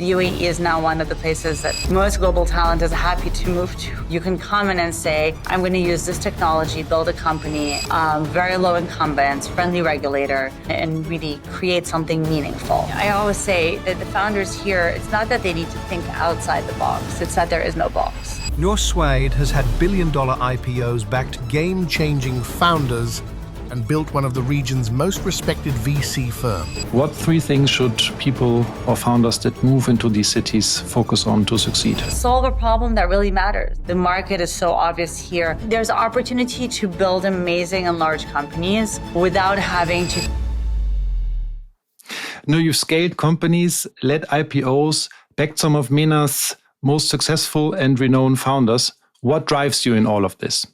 The UAE is now one of the places that most global talent is happy to move to. You can come in and say, I'm going to use this technology, build a company, very low incumbents, friendly regulator, and really create something meaningful. I always say that the founders here, it's not that they need to think outside the box, it's that there is no box. Noor Sweid has had billion-dollar IPOs backed game-changing founders and built one of the region's most respected VC firms. What three things should people or founders that move into these cities focus on to succeed? Solve a problem that really matters. The market is so obvious here. There's opportunity to build amazing and large companies without having to. No, you've scaled companies, led IPOs, backed some of MENA's most successful and renowned founders. What drives you in all of this?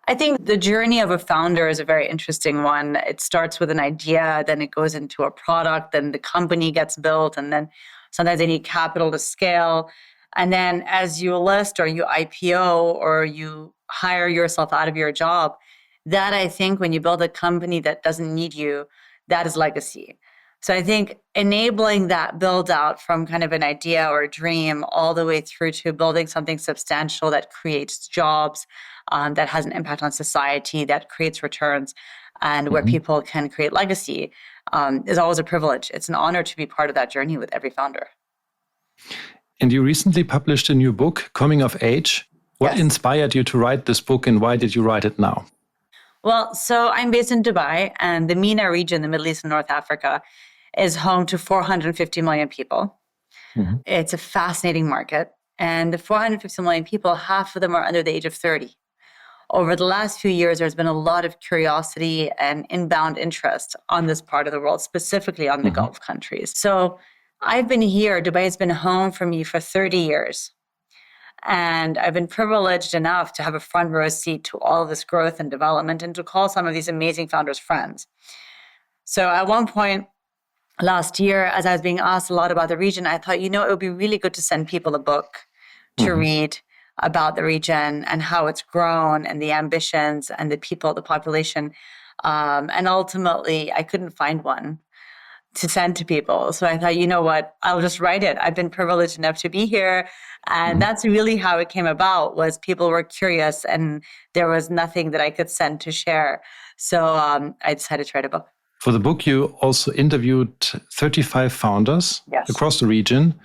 I think the journey of a founder is a very interesting one. It starts with an idea, then it goes into a product, then the company gets built, and then sometimes they need capital to scale. And then as you list or you IPO or you hire yourself out of your job, that I think when you build a company that doesn't need you, that is legacy. So I think enabling that build out from kind of an idea or a dream all the way through to building something substantial that creates jobs, that has an impact on society, that creates returns, and where people can create legacy is always a privilege. It's an honor to be part of that journey with every founder. And you recently published a new book, Coming of Age. What inspired you to write this book and why did you write it now? Well, so I'm based in Dubai, and the MENA region, the Middle East and North Africa, is home to 450 million people. It's a fascinating market. And the 450 million people, half of them are under the age of 30. Over the last few years, there's been a lot of curiosity and inbound interest on this part of the world, specifically on the Gulf countries. So I've been here. Dubai has been home for me for 30 years. And I've been privileged enough to have a front row seat to all of this growth and development and to call some of these amazing founders friends. So at one point last year, as I was being asked a lot about the region, I thought, it would be really good to send people a book to read about the region and how it's grown and the ambitions and the people, the population. And ultimately, I couldn't find one to send to people. So I thought, you know what, I'll just write it. I've been privileged enough to be here. And that's really how it came about, was people were curious and there was nothing that I could send to share. So I decided to write a book. For the book, you also interviewed 35 founders across the region.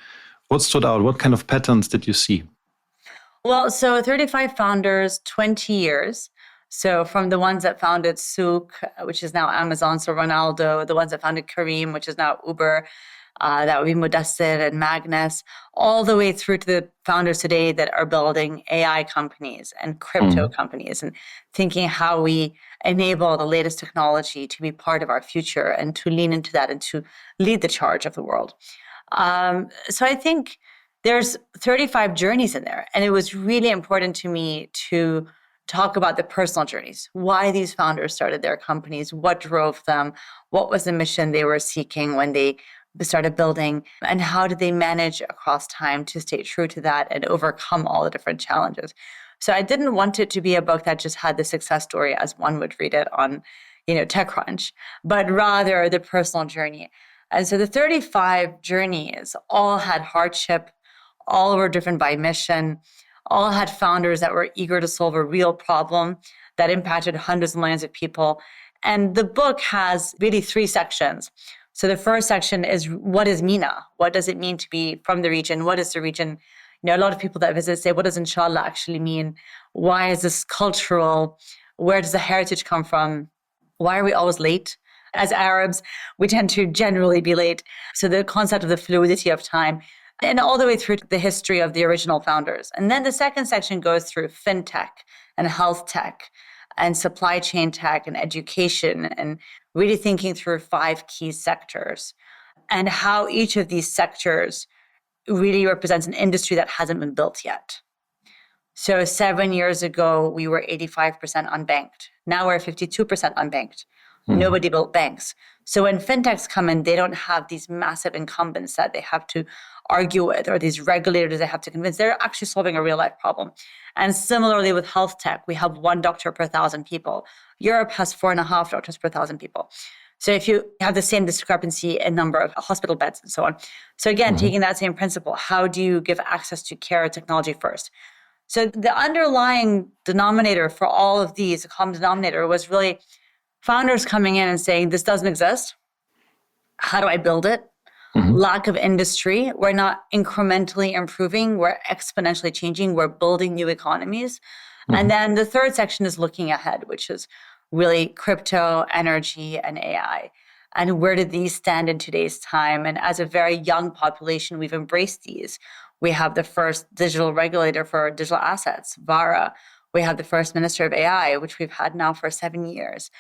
What stood out? What kind of patterns did you see? Well, so 35 founders, 20 years. So from the ones that founded Souk, which is now Amazon, so Ronaldo, the ones that founded Careem, which is now Uber, that would be Mudassir and Magnus, all the way through to the founders today that are building AI companies and crypto companies and thinking how we enable the latest technology to be part of our future and to lean into that and to lead the charge of the world. So I think there's 35 journeys in there. And it was really important to me to talk about the personal journeys, why these founders started their companies, what drove them, what was the mission they were seeking when they started building, and how did they manage across time to stay true to that and overcome all the different challenges. So I didn't want it to be a book that just had the success story as one would read it on, TechCrunch, but rather the personal journey. And so the 35 journeys all had hardship, all were driven by mission, all had founders that were eager to solve a real problem that impacted hundreds of millions of people. And the book has really 3 sections. So the first section is, what is MENA? What does it mean to be from the region? What is the region? A lot of people that visit say, what does inshallah actually mean? Why is this cultural? Where does the heritage come from? Why are we always late? As Arabs, we tend to generally be late. So the concept of the fluidity of time, and all the way through to the history of the original founders. And then the second section goes through fintech and health tech and supply chain tech and education, and really thinking through 5 key sectors and how each of these sectors really represents an industry that hasn't been built yet. So 7 years ago, we were 85% unbanked. Now we're 52% unbanked. Nobody built banks. So when fintechs come in, they don't have these massive incumbents that they have to argue with or these regulators they have to convince. They're actually solving a real life problem. And similarly with health tech, we have 1 doctor per 1,000 people. Europe has 4.5 doctors per 1,000 people. So if you have the same discrepancy in number of hospital beds and so on. So again, taking that same principle, how do you give access to care technology first? So the underlying denominator for all of these, the common denominator, was really founders coming in and saying, this doesn't exist. How do I build it? Lack of industry. We're not incrementally improving. We're exponentially changing. We're building new economies. And then the third section is looking ahead, which is really crypto, energy, and AI. And where do these stand in today's time? And as a very young population, we've embraced these. We have the first digital regulator for digital assets, VARA. We have the first minister of AI, which we've had now for 7 years.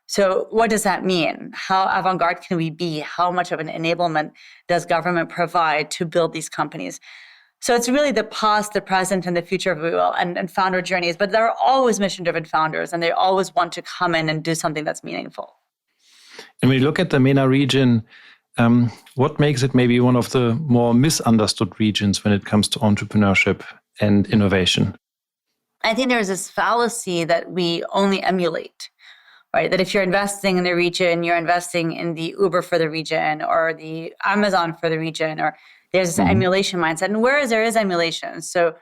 So what does that mean? How avant-garde can we be? How much of an enablement does government provide to build these companies? So it's really the past, the present, and the future, if we will, and founder journeys. But there are always mission-driven founders, and they always want to come in and do something that's meaningful. And when you look at the MENA region, what makes it maybe one of the more misunderstood regions when it comes to entrepreneurship and innovation? I think there's this fallacy that we only emulate. Right? That if you're investing in the region, you're investing in the Uber for the region or the Amazon for the region, or there's this emulation mindset. And whereas there is emulation, so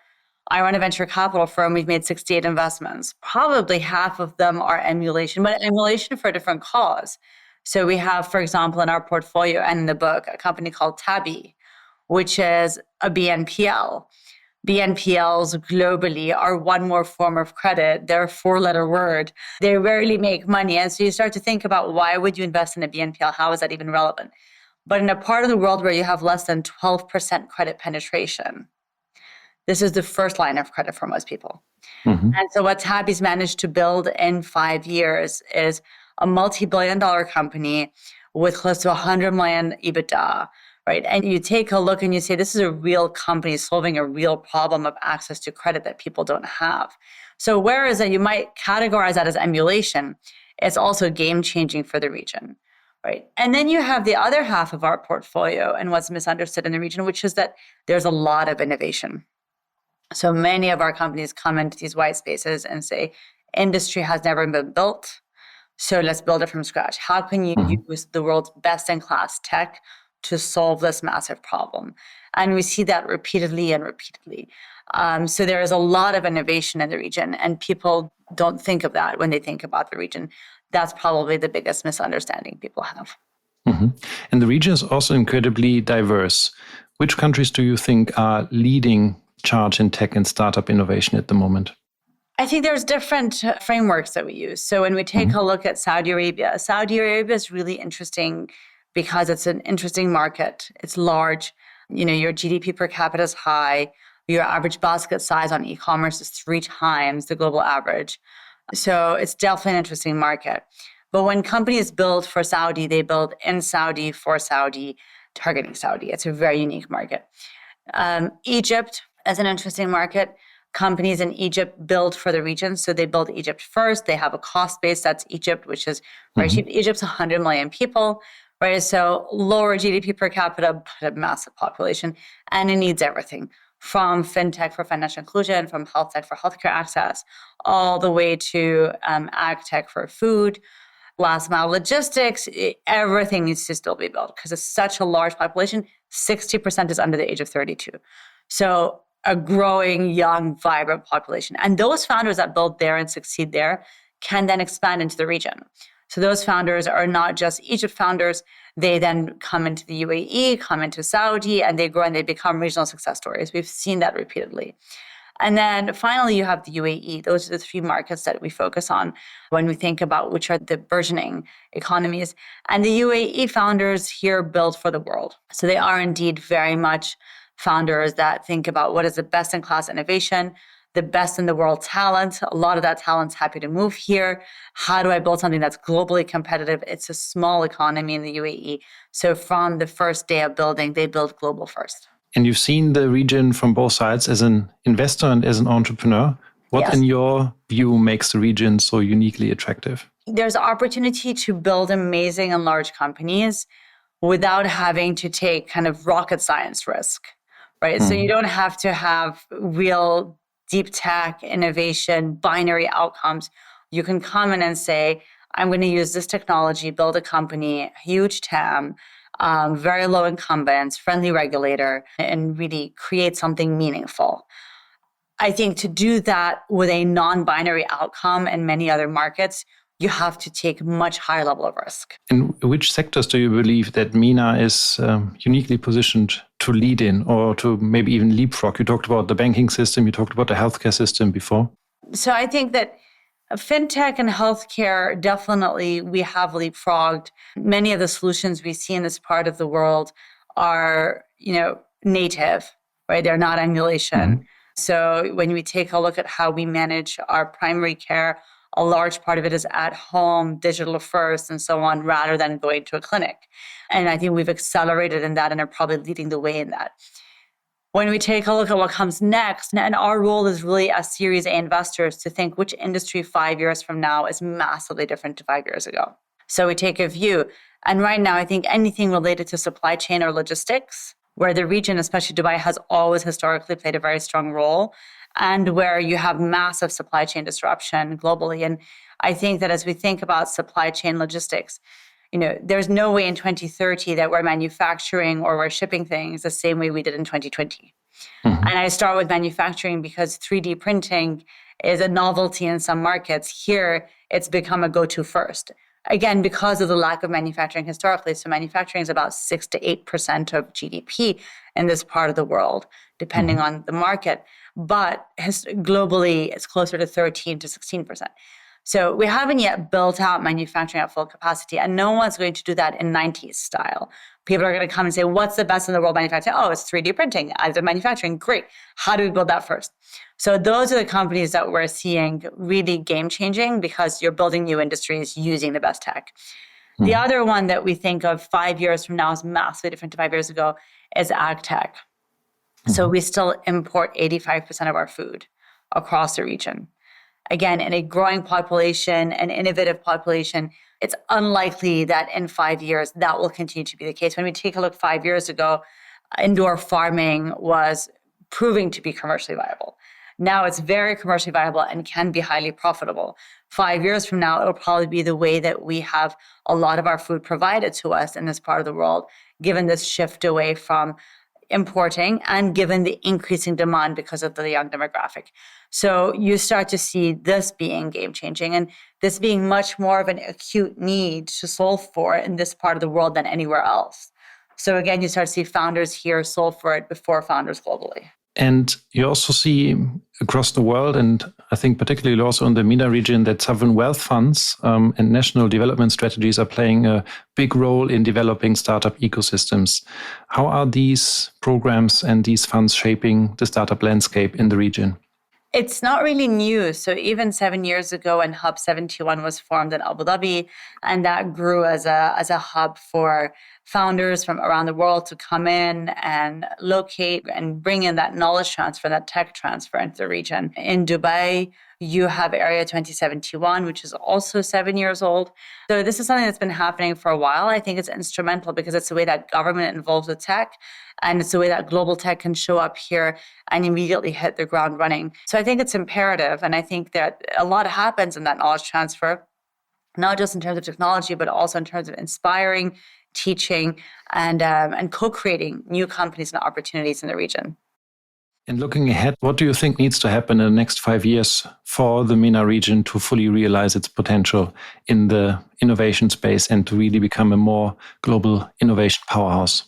I run a venture capital firm, we've made 68 investments. Probably half of them are emulation, but emulation for a different cause. So we have, for example, in our portfolio and in the book, a company called Tabby, which is a BNPL. BNPLs globally are one more form of credit. They're a 4-letter word. They rarely make money. And so you start to think about, why would you invest in a BNPL? How is that even relevant? But in a part of the world where you have less than 12% credit penetration, this is the first line of credit for most people. And so what Tabby's managed to build in 5 years is a multi-billion-dollar company with close to 100 million EBITDA. Right. And you take a look and you say, this is a real company solving a real problem of access to credit that people don't have. So whereas you might categorize that as emulation, it's also game changing for the region. Right. And then you have the other half of our portfolio and what's misunderstood in the region, which is that there's a lot of innovation. So many of our companies come into these white spaces and say, industry has never been built. So let's build it from scratch. How can you use the world's best in class tech to solve this massive problem? And we see that repeatedly and repeatedly. So there is a lot of innovation in the region, and people don't think of that when they think about the region. That's probably the biggest misunderstanding people have. And the region is also incredibly diverse. Which countries do you think are leading charge in tech and startup innovation at the moment? I think there's different frameworks that we use. So when we take a look at Saudi Arabia is really interesting because it's an interesting market. It's large. Your GDP per capita is high. Your average basket size on e-commerce is 3 times the global average. So it's definitely an interesting market. But when companies build for Saudi, they build in Saudi, for Saudi, targeting Saudi. It's a very unique market. Egypt is an interesting market. Companies in Egypt build for the region. So they build Egypt first. They have a cost base. That's Egypt, which is very cheap. Egypt's 100 million people. Right, so lower GDP per capita, but a massive population, and it needs everything from fintech for financial inclusion, from health tech for healthcare access, all the way to ag tech for food, last mile logistics. Everything needs to still be built because it's such a large population. 60% is under the age of 32. So a growing, young, vibrant population. And those founders that build there and succeed there can then expand into the region. So those founders are not just Egypt founders. They then come into the UAE, come into Saudi, and they grow and they become regional success stories. We've seen that repeatedly. And then finally, you have the UAE. Those are the 3 markets that we focus on when we think about which are the burgeoning economies. And the UAE founders here build for the world. So they are indeed very much founders that think about what is the best in class innovation, the best in the world talent. A lot of that talent's happy to move here. How do I build something that's globally competitive? It's a small economy in the UAE. So from the first day of building, they build global first. And you've seen the region from both sides as an investor and as an entrepreneur. What, in your view, makes the region so uniquely attractive? There's opportunity to build amazing and large companies without having to take kind of rocket science risk, right? So you don't have to have real deep tech, innovation, binary outcomes. You can come in and say, I'm going to use this technology, build a company, huge TAM, very low incumbents, friendly regulator, and really create something meaningful. I think to do that with a non-binary outcome in many other markets, you have to take much higher level of risk. In which sectors do you believe that MENA is uniquely positioned to lead in, or to maybe even leapfrog? You talked about the banking system, you talked about the healthcare system before. So I think that fintech and healthcare, definitely we have leapfrogged. Many of the solutions we see in this part of the world are, native, right? They're not emulation. Mm-hmm. So when we take a look at how we manage our primary care, a large part of it is at home, digital first, and so on, rather than going to a clinic. And I think we've accelerated in that and are probably leading the way in that. When we take a look at what comes next, and our role is really as Series A investors to think which industry 5 years from now is massively different to 5 years ago. So we take a view. And right now, I think anything related to supply chain or logistics, where the region, especially Dubai, has always historically played a very strong role, and where you have massive supply chain disruption globally. And I think that as we think about supply chain logistics, there's no way in 2030 that we're manufacturing or we're shipping things the same way we did in 2020. Mm-hmm. And I start with manufacturing because 3D printing is a novelty in some markets. Here, it's become a go-to first. Again, because of the lack of manufacturing historically. So manufacturing is about 6 to 8% of GDP in this part of the world, depending on the market. But globally, it's closer to 13 to 16%. So we haven't yet built out manufacturing at full capacity, and no one's going to do that in 90s style. People are going to come and say, what's the best in the world manufacturing? Oh, it's 3D printing, additive manufacturing. Great. How do we build that first? So those are the companies that we're seeing really game-changing because you're building new industries using the best tech. Mm-hmm. The other one that we think of 5 years from now is massively different to 5 years ago is ag tech. Mm-hmm. So we still import 85% of our food across the region. Again, in a growing population, an innovative population, it's unlikely that in 5 years that will continue to be the case. When we take a look 5 years ago, indoor farming was proving to be commercially viable. Now it's very commercially viable and can be highly profitable. 5 years from now, it'll probably be the way that we have a lot of our food provided to us in this part of the world, given this shift away from importing and given the increasing demand because of the young demographic. So you start to see this being game-changing and this being much more of an acute need to solve for in this part of the world than anywhere else. So again, you start to see founders here solve for it before founders globally. And you also see across the world, and I think particularly also in the MENA region, that sovereign wealth funds and national development strategies are playing a big role in developing startup ecosystems. How are these programs and these funds shaping the startup landscape in the region? It's not really new. So even 7 years ago when Hub 71 was formed in Abu Dhabi, and that grew as a hub for founders from around the world to come in and locate and bring in that knowledge transfer, that tech transfer into the region. In Dubai, you have Area 2071, which is also 7 years old. So this is something that's been happening for a while. I think it's instrumental because it's the way that government involves with tech, and it's the way that global tech can show up here and immediately hit the ground running. So I think it's imperative, and I think that a lot happens in that knowledge transfer, not just in terms of technology, but also in terms of inspiring, teaching, and co-creating new companies and opportunities in the region. And looking ahead, what do you think needs to happen in the next 5 years for the MENA region to fully realize its potential in the innovation space and to really become a more global innovation powerhouse?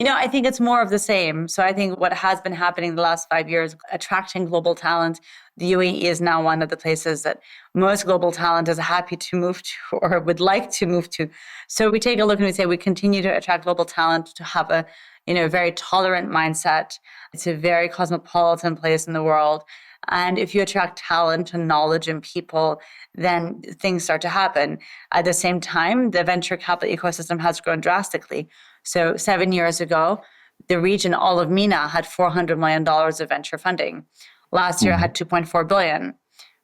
I think it's more of the same. So I think what has been happening the last 5 years, attracting global talent. The UAE is now one of the places that most global talent is happy to move to or would like to move to. So we take a look and we say we continue to attract global talent to have a very tolerant mindset. It's a very cosmopolitan place in the world. And if you attract talent and knowledge and people, then things start to happen. At the same time, the venture capital ecosystem has grown drastically. So 7 years ago, the region, all of MENA, had $400 million of venture funding. Last year, it had $2.4 billion.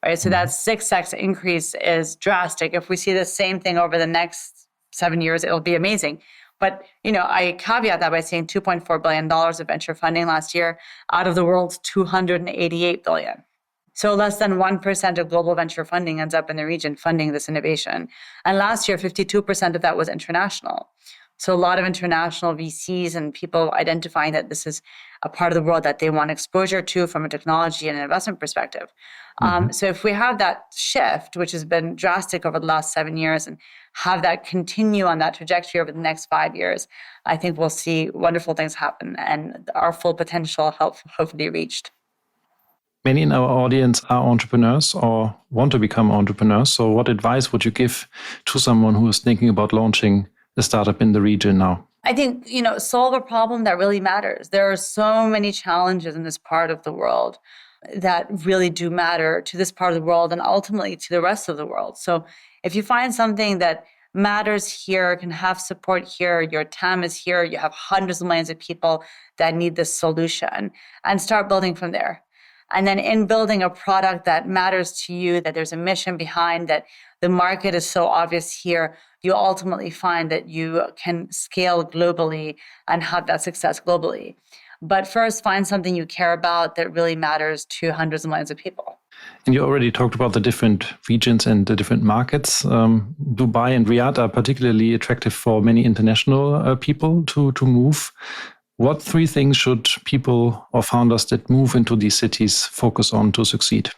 Right? So that 6x increase is drastic. If we see the same thing over the next 7 years, it'll be amazing. But, I caveat that by saying $2.4 billion of venture funding last year out of the world's $288 billion. So less than 1% of global venture funding ends up in the region funding this innovation. And last year, 52% of that was international. So a lot of international VCs and people identifying that this is a part of the world that they want exposure to from a technology and an investment perspective. So if we have that shift, which has been drastic over the last 7 years, and have that continue on that trajectory over the next 5 years, I think we'll see wonderful things happen and our full potential hopefully reached. Many in our audience are entrepreneurs or want to become entrepreneurs. So what advice would you give to someone who is thinking about launching a startup in the region now? I think, solve a problem that really matters. There are so many challenges in this part of the world that really do matter to this part of the world and ultimately to the rest of the world. So if you find something that matters here, can have support here, your TAM is here, you have hundreds of millions of people that need this solution, and start building from there. And then in building a product that matters to you, that there's a mission behind, that the market is so obvious here, you ultimately find that you can scale globally and have that success globally. But first, find something you care about that really matters to hundreds of millions of people. And you already talked about the different regions and the different markets. Dubai and Riyadh are particularly attractive for many international people to move. What 3 things should people or founders that move into these cities focus on to succeed?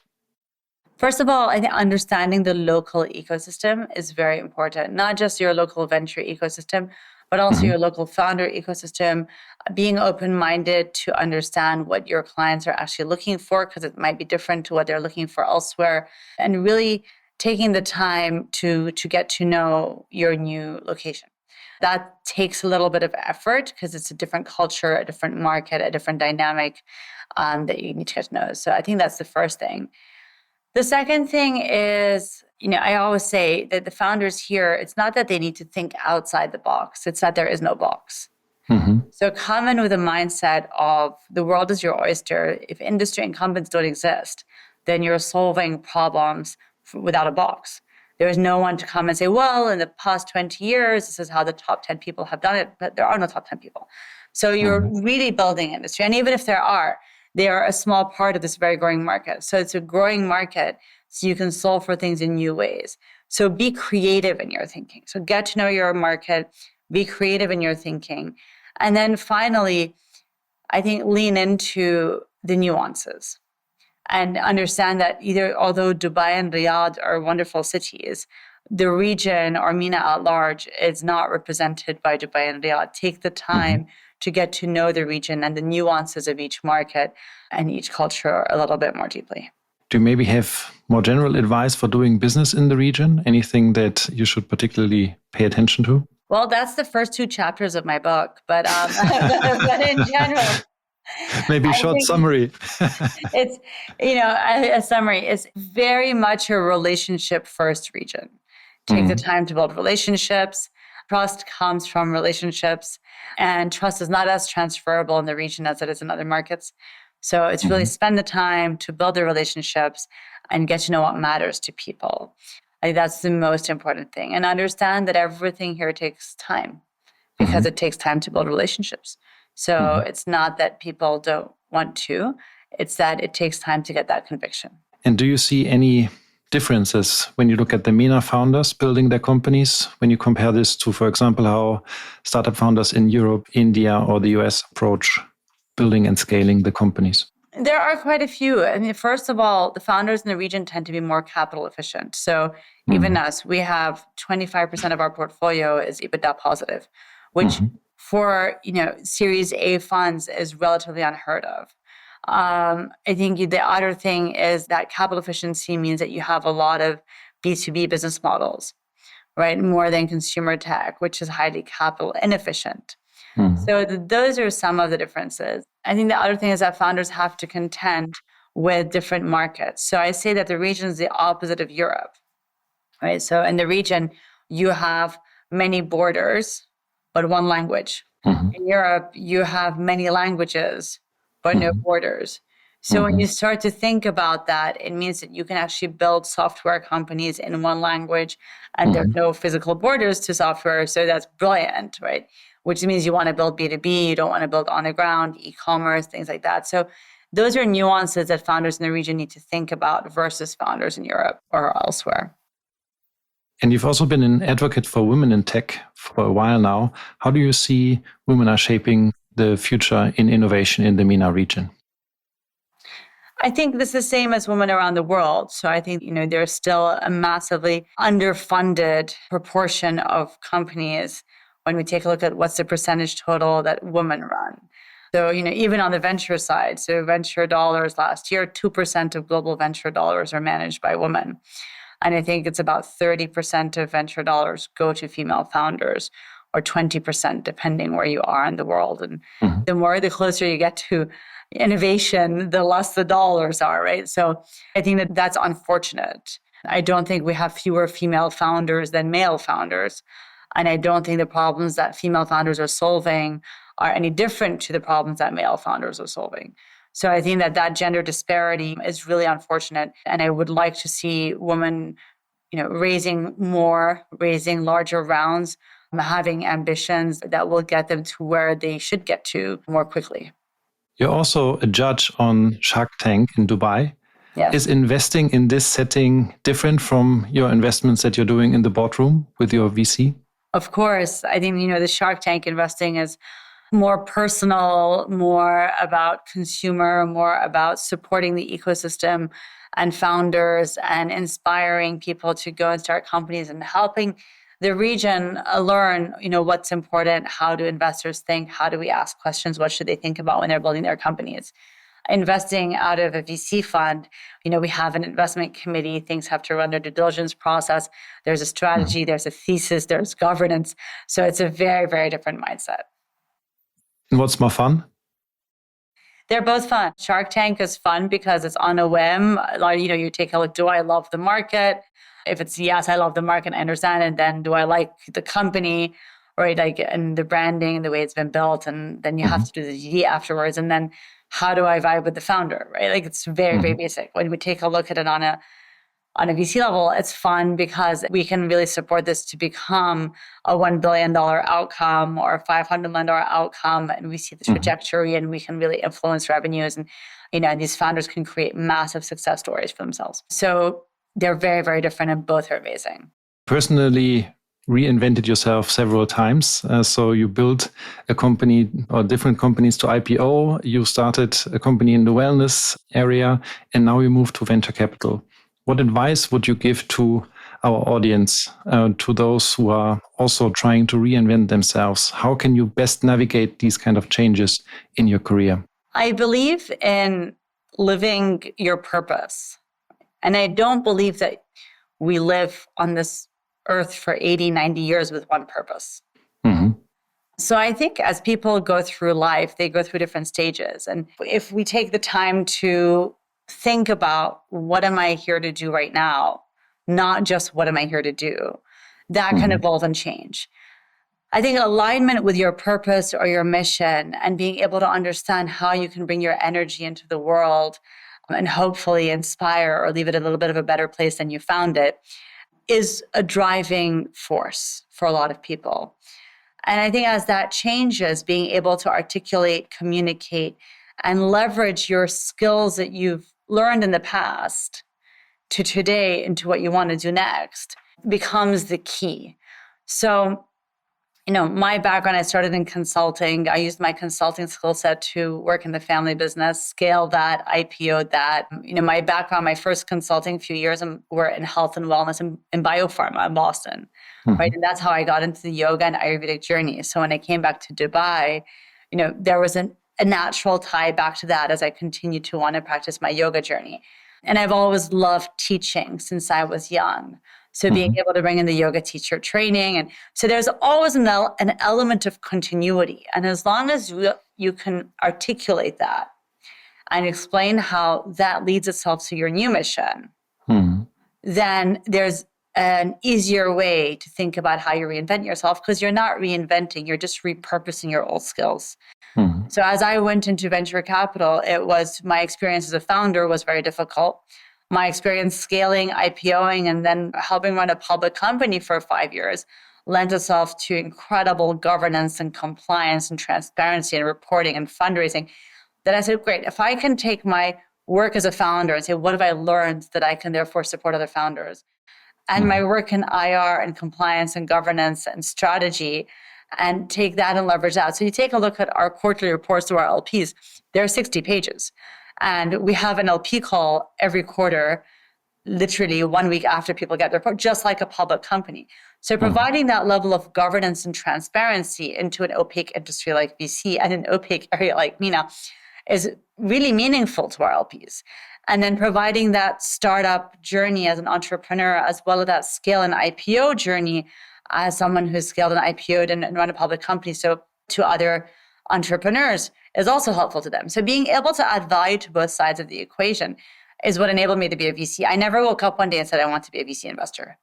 First of all, I think understanding the local ecosystem is very important, not just your local venture ecosystem, but also your local founder ecosystem, being open-minded to understand what your clients are actually looking for, because it might be different to what they're looking for elsewhere, and really taking the time to get to know your new location. That takes a little bit of effort because it's a different culture, a different market, a different dynamic that you need to get to know. So I think that's the first thing. The second thing is, I always say that the founders here, it's not that they need to think outside the box. It's that there is no box. So come in with a mindset of the world is your oyster. If industry incumbents don't exist, then you're solving problems without a box. There is no one to come and say, well, in the past 20 years, this is how the top 10 people have done it. But there are no top 10 people. So you're really building industry. And even if there are, they are a small part of this very growing market. So it's a growing market, so you can solve for things in new ways. So be creative in your thinking. So get to know your market, be creative in your thinking. And then finally, I think lean into the nuances and understand that although Dubai and Riyadh are wonderful cities, the region or MENA at large is not represented by Dubai and Riyadh. Take the time to get to know the region and the nuances of each market and each culture a little bit more deeply. Do you maybe have more general advice for doing business in the region? Anything that you should particularly pay attention to? Well, that's the first 2 chapters of my book, but in general, maybe a short summary. It's, a summary is very much a relationship first region. Take the time to build relationships. Trust comes from relationships, and trust is not as transferable in the region as it is in other markets. So it's really spend the time to build the relationships and get to know what matters to people. I think that's the most important thing. And understand that everything here takes time because it takes time to build relationships. So it's not that people don't want to, it's that it takes time to get that conviction. And do you see any differences when you look at the MENA founders building their companies, when you compare this to, for example, how startup founders in Europe, India, or the US approach building and scaling the companies? There are quite a few. I mean, first of all, the founders in the region tend to be more capital efficient. So even us, we have 25% of our portfolio is EBITDA positive, which for Series A funds is relatively unheard of. I think the other thing is that capital efficiency means that you have a lot of B2B business models, right? More than consumer tech, which is highly capital inefficient. So those are some of the differences. I think the other thing is that founders have to contend with different markets. So I say that the region is the opposite of Europe, right? So in the region, you have many borders, but one language. In Europe, you have many languages, but no borders. So when you start to think about that, it means that you can actually build software companies in one language and there's no physical borders to software. So that's brilliant, right? Which means you want to build B2B, you don't want to build on the ground, e-commerce, things like that. So those are nuances that founders in the region need to think about versus founders in Europe or elsewhere. And you've also been an advocate for women in tech for a while now. How do you see women are shaping the future in innovation in the MENA region? I think this is the same as women around the world. So I think, there's still a massively underfunded proportion of companies when we take a look at what's the percentage total that women run. So, even on the venture side, so venture dollars last year, 2% of global venture dollars are managed by women. And I think it's about 30% of venture dollars go to female founders, or 20%, depending where you are in the world. And the closer you get to innovation, the less the dollars are, right? So I think that that's unfortunate. I don't think we have fewer female founders than male founders. And I don't think the problems that female founders are solving are any different to the problems that male founders are solving. So I think that gender disparity is really unfortunate. And I would like to see women, raising larger rounds, having ambitions that will get them to where they should get to more quickly. You're also a judge on Shark Tank in Dubai. Yes. Is investing in this setting different from your investments that you're doing in the boardroom with your VC? Of course. I think, the Shark Tank investing is more personal, more about consumer, more about supporting the ecosystem and founders and inspiring people to go and start companies and helping the region learn, what's important, how do investors think, how do we ask questions, what should they think about when they're building their companies. Investing out of a VC fund, we have an investment committee, things have to run their due diligence process. There's a strategy, there's a thesis, there's governance. So it's a very, very different mindset. And what's more fun? They're both fun. Shark Tank is fun because it's on a whim. You take a look, do I love the market? If it's yes, I love the market, I understand it. Then do I like the company, right? And the branding and the way it's been built. And then you have to do the DD afterwards. And then how do I vibe with the founder, right? It's very, very basic. When we take a look at it on a VC level, it's fun because we can really support this to become a $1 billion outcome or a $500 million outcome. And we see the trajectory and we can really influence revenues. And, these founders can create massive success stories for themselves. So they're very, very different and both are amazing. Personally, reinvented yourself several times. So you built a company or different companies to IPO. You started a company in the wellness area, and now you moved to venture capital. What advice would you give to our audience, to those who are also trying to reinvent themselves? How can you best navigate these kind of changes in your career? I believe in living your purpose. And I don't believe that we live on this earth for 80, 90 years with one purpose. So I think as people go through life, they go through different stages. And if we take the time to think about what am I here to do right now, not just what am I here to do, that can evolve and change. I think alignment with your purpose or your mission and being able to understand how you can bring your energy into the world and hopefully inspire or leave it a little bit of a better place than you found it is a driving force for a lot of people. And I think as that changes, being able to articulate, communicate, and leverage your skills that you've learned in the past to today into what you want to do next becomes the key. So, my background, I started in consulting. I used my consulting skill set to work in the family business, scale that, IPO'd that. My background, my first consulting few years were in health and wellness in biopharma in Boston, right? And that's how I got into the yoga and Ayurvedic journey. So when I came back to Dubai, there was a natural tie back to that as I continued to want to practice my yoga journey. And I've always loved teaching since I was young. So being able to bring in the yoga teacher training. And so there's always an element of continuity. And as long as you can articulate that and explain how that leads itself to your new mission, then there's an easier way to think about how you reinvent yourself, because you're not reinventing, you're just repurposing your old skills. So as I went into venture capital, my experience as a founder was very difficult. My experience scaling, IPOing, and then helping run a public company for 5 years lent itself to incredible governance and compliance and transparency and reporting and fundraising. Then I said, great, if I can take my work as a founder and say, what have I learned that I can therefore support other founders? And my work in IR and compliance and governance and strategy, and take that and leverage that. So you take a look at our quarterly reports to our LPs, they're 60 pages. And we have an LP call every quarter, literally 1 week after people get their report, just like a public company. So providing that level of governance and transparency into an opaque industry like VC and an opaque area like MENA is really meaningful to our LPs. And then providing that startup journey as an entrepreneur, as well as that scale and IPO journey as someone who's scaled and IPO'd and run a public company, so to other entrepreneurs, is also helpful to them. So being able to add value to both sides of the equation is what enabled me to be a VC. I never woke up one day and said, I want to be a VC investor.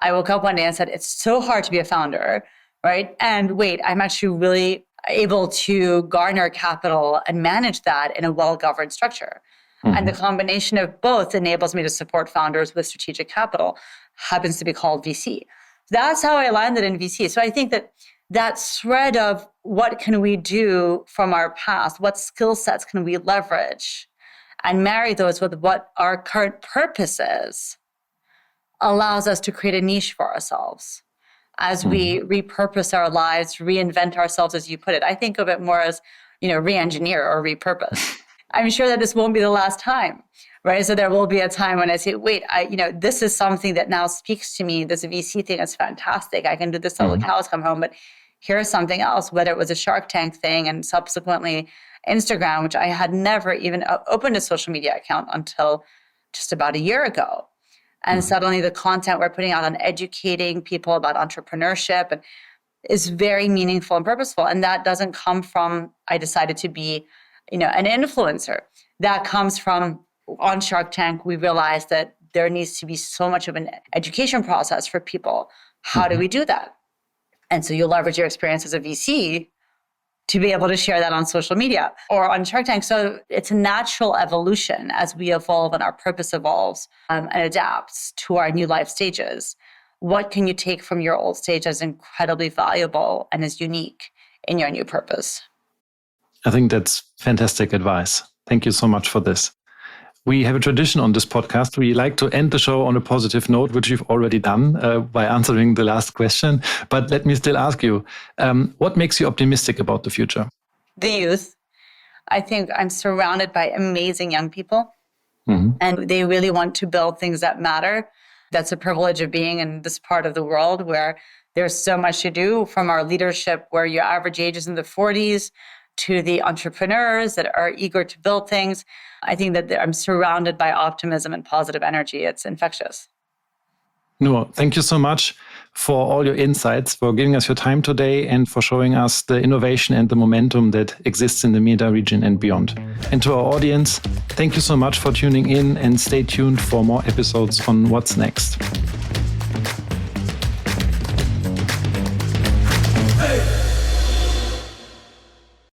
I woke up one day and said, it's so hard to be a founder, right? And wait, I'm actually really able to garner capital and manage that in a well-governed structure. And the combination of both enables me to support founders with strategic capital, happens to be called VC. That's how I landed in VC. So I think that thread of what can we do from our past, what skill sets can we leverage, and marry those with what our current purpose is, allows us to create a niche for ourselves as we repurpose our lives, reinvent ourselves, as you put it. I think of it more as, re-engineer or repurpose. I'm sure that this won't be the last time, right? So there will be a time when I say, wait, this is something that now speaks to me. This VC thing is fantastic. I can do this till the cows come home, but here's something else, whether it was a Shark Tank thing and subsequently Instagram, which I had never even opened a social media account until just about a year ago. And suddenly the content we're putting out on educating people about entrepreneurship is very meaningful and purposeful. And that doesn't come from, I decided to be an influencer. That comes from, on Shark Tank, we realized that there needs to be so much of an education process for people. How do we do that? And so you leverage your experience as a VC to be able to share that on social media or on Shark Tank. So it's a natural evolution as we evolve and our purpose evolves and adapts to our new life stages. What can you take from your old stage as incredibly valuable and is unique in your new purpose? I think that's fantastic advice. Thank you so much for this. We have a tradition on this podcast. We like to end the show on a positive note, which we've already done by answering the last question. But let me still ask you, what makes you optimistic about the future? The youth. I think I'm surrounded by amazing young people, and they really want to build things that matter. That's a privilege of being in this part of the world where there's so much to do, from our leadership where your average age is in the 40s, to the entrepreneurs that are eager to build things. I think that I'm surrounded by optimism and positive energy. It's infectious. Noor, thank you so much for all your insights, for giving us your time today, and for showing us the innovation and the momentum that exists in the MENA region and beyond. And to our audience, thank you so much for tuning in, and stay tuned for more episodes on What's Next.